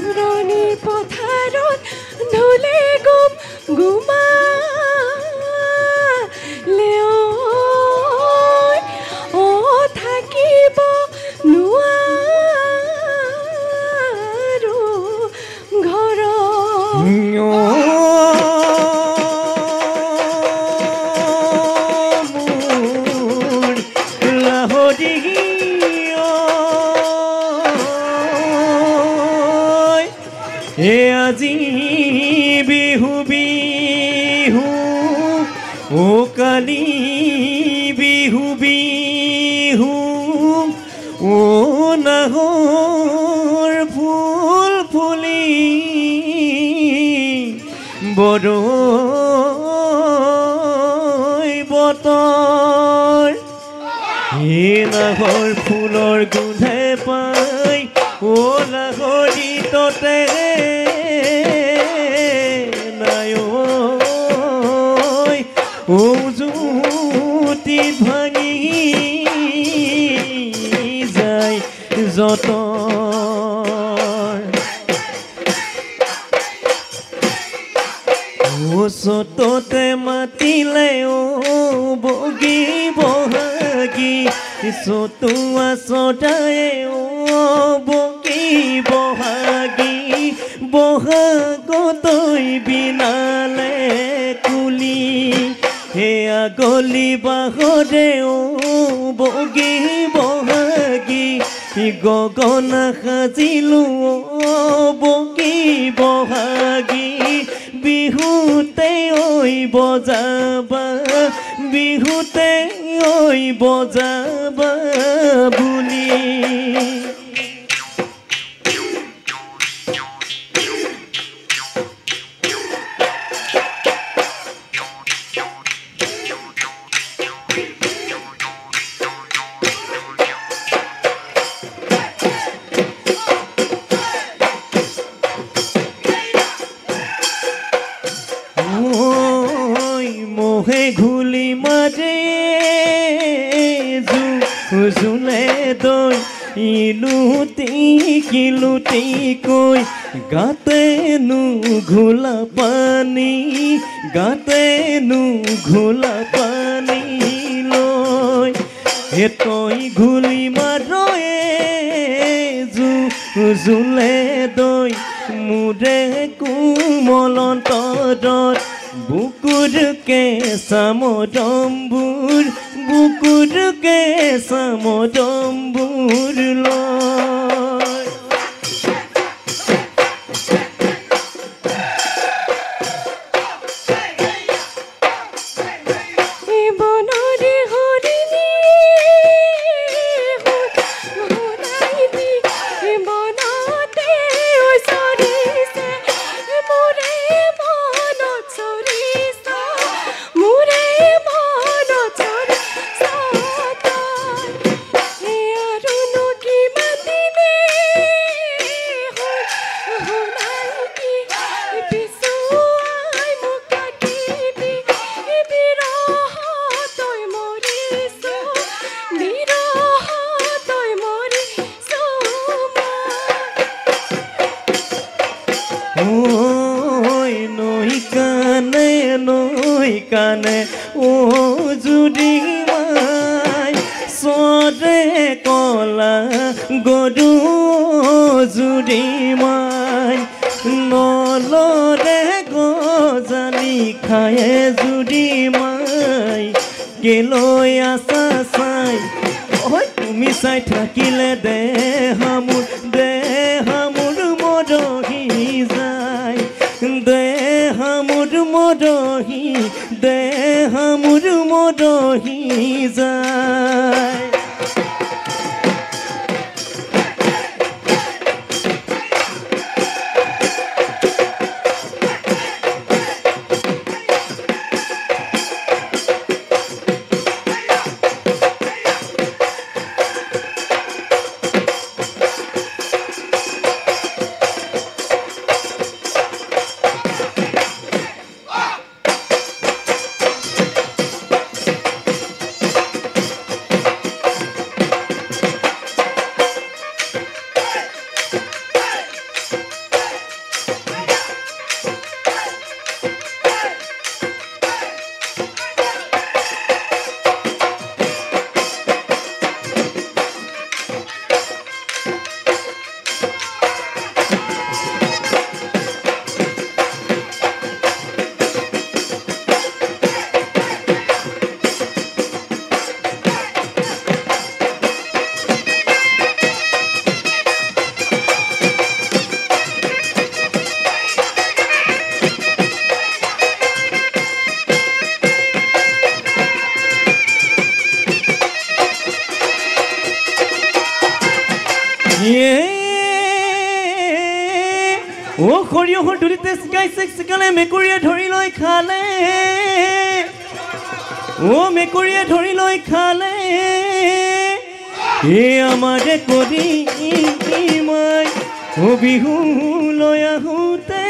পুৰণি পথাৰত ঢলে গুম গুমালে ঐ থাকিব নোৱাৰো ঘৰত আজি বিহু বিহু ও কালি বিহু বিহু ও নাহৰ ফুল ফুলি বৰৈ বতৰ এই নাহৰ ফুলৰ গোন্ধে পাই ও নাহৰি ততে ও জুতি ভাঙি যায় যতৰ ও চততে মাতিলে ও বগী বহাগী চতুৱা চতায়ে ও বগী বহাগী বহাগতৈ বিনালে কুলি হেয়া গলি বাহৰে ও বগী বহাগী গগন সাজিলো ও বগী বহাগী বিহুতে ঐ বজাবা বিহুতে ঐ বজাবা বুলি মোহে ঘুলি মাৰে জুলে দৈ ইলুটি কিলুটি কৈ গাতেনো ঘোলা পানী গাতেনো ঘোলা পানী লৈ তই ঘুলি মাৰয়ে জুলে দৈ মোৰে কোমলন্তৰত বুকুৰকে চামদম্বুৰ বুকুৰকে চামদম্বুৰ লয় কানে ও জুদি মাই সদে কলা গৰু জুদি মাই নলৰে গজালি খায়ে জুদি মাই কেলৈ আছা চাই ঐ তুমি চাই থাকিলে দেহামুৰ মৰহি যায় দেহামুৰ মৰহি যায় অ' সৰিয়হৰ দুলিতে চিকাই চিকালে মেকুৰীয়ে ধৰি লৈ খালে অ' মেকুৰীয়ে ধৰি লৈ খালে আমাৰে কৰি মাই অ' বিহু লৈ আহোঁতে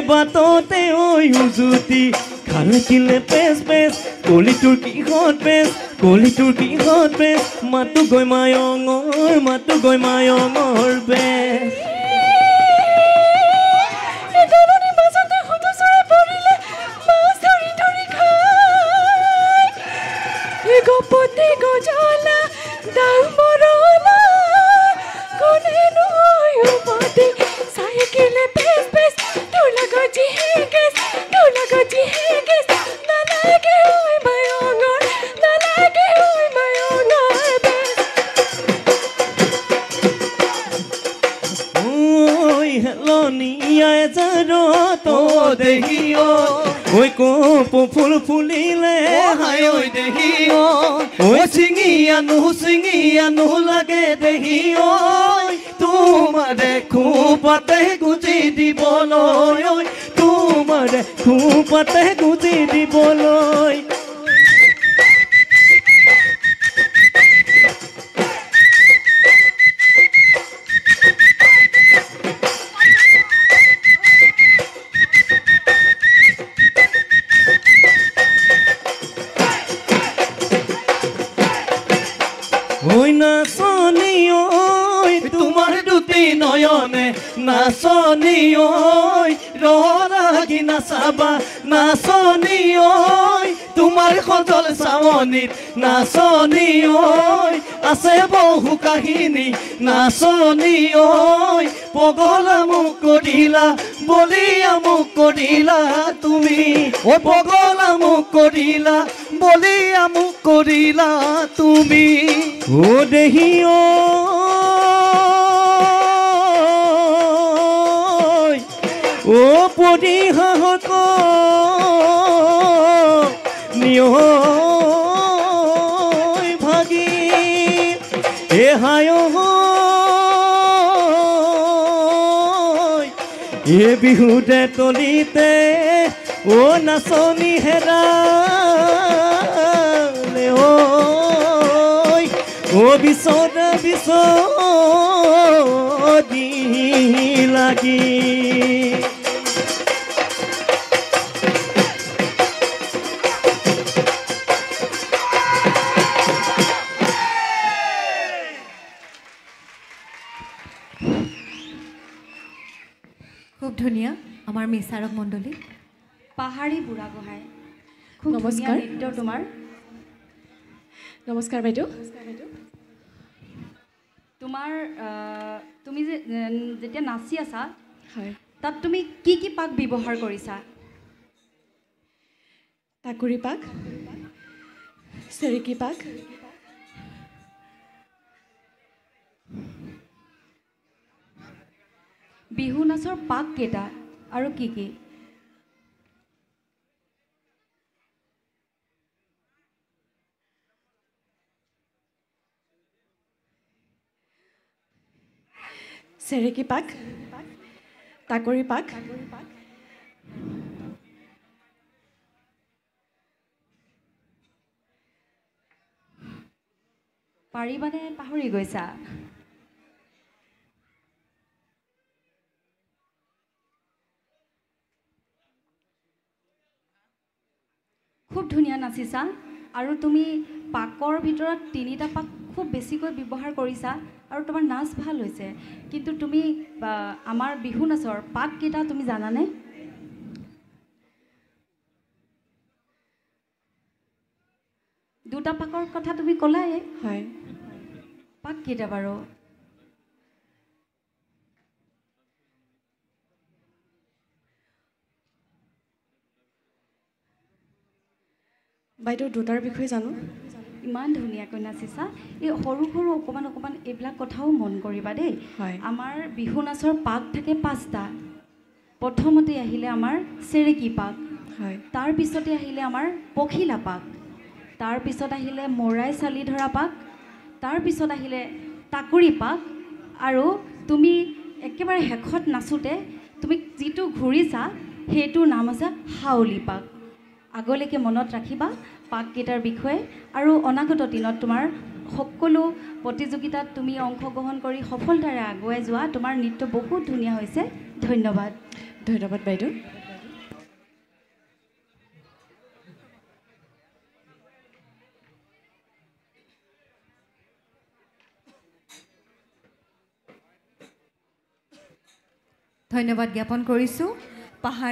বাটতে ঐ উজুতি খালে কিলে পেচ পেচ কলিটোৰ কিহত পেচ কলিটোৰ কিহত পেচ মাতো গৈ মায়ঙৰ বেচ গপতি গজলা দামৰলা কোনে নয় উপতি সাইকেলে পেস পেস তোলা গজি হেগেস নালাগে ওই মায়ঙৰ বেস ওই হেলনিয়া এজাৰত দেহিও ঐ কপ ফুল ফুলিলে হাই ঐ দেহিও ঐ চিঙি আনো লাগে দেহিও তোমাৰে খোপাতে গুজি দিবলৈ ঐ তোমাৰে খোপাতে গুজি দিবলৈ ওই নাচনি ওই তোমার দুটি নয়নে নাচনি ওই রহি নাচাবা নাচনি ওই তোমার সজল চাৱনিত নাচনি ওই আছে বহু কাহিনী নাচনি ওই পগলা মোক কৰিলা বলিয়া মোক কৰিলা তুমি ও পগলা মোক কৰিলা বলিয়া মোক কৰিলা তুমি ও দেহি ও পৰি হাহক নিয় ভাগি হায় বিহুতে তলিতে ও নাচনি হেৰালে ও বিচদি লাগি খুব ধুনীয়া আমাৰ মিছাৰক মণ্ডলী পাহাৰী বুঢ়াগোহাঁই খুব নমস্কাৰ নৃত্য তোমাৰ নমস্কাৰ বাইদেউ তোমাৰ তুমি যেতিয়া নাচি আছা হয় তাত তুমি কি কি পাক ব্যৱহাৰ কৰিছা টাকুৰি পাক চেৰেকি পাক বিহু নাচৰ পাক কেইটা আৰু কি কি চেৰেকি পাক টাকুৰি পাক পাৰিবানে পাহৰি গৈছা খুব ধুনীয়া নাচিছা আৰু তুমি পাকৰ ভিতৰত তিনিটা পাক খুব বেছিকৈ ব্যৱহাৰ কৰিছা আৰু তোমাৰ নাচ ভাল হৈছে কিন্তু তুমি আমাৰ বিহু নাচৰ পাক কেইটা তুমি জানানে দুটা পাকৰ কথা তুমি ক'লাই হয় পাক কেইটা বাৰু বাইদেউ দুটাৰ বিষয়ে জানো ইমান ধুনীয়াকৈ নাচিছা এই সৰু সৰু অকণমান এইবিলাক কথাও মন কৰিবা দেই আমাৰ বিহু নাচৰ পাক থাকে 5টা প্ৰথমতে আহিলে আমাৰ চেৰেকি পাক হয় তাৰ পিছতে আহিলে আমাৰ পখিলা পাক তাৰ পিছত আহিলে মৰাই চালি ধৰা পাক তাৰ পিছত আহিলে টাকুৰি পাক আৰু তুমি একেবাৰে হেখত নাচোতে তুমি যিটো ঘূৰিছা সেইটোৰ নাম আছে হাউলি পাক আগলৈকে মনত ৰাখিবা পাককেইটাৰ বিষয়ে আৰু অনাগত দিনত তোমাৰ সকলো প্ৰতিযোগিতাত তুমি অংশগ্ৰহণ কৰি সফলতাৰে আগুৱাই যোৱা তোমাৰ নৃত্য বহুত ধুনীয়া হৈছে ধন্যবাদ ধন্যবাদ বাইদেউ ধন্যবাদ জ্ঞাপন কৰিছোঁ পাহাৰ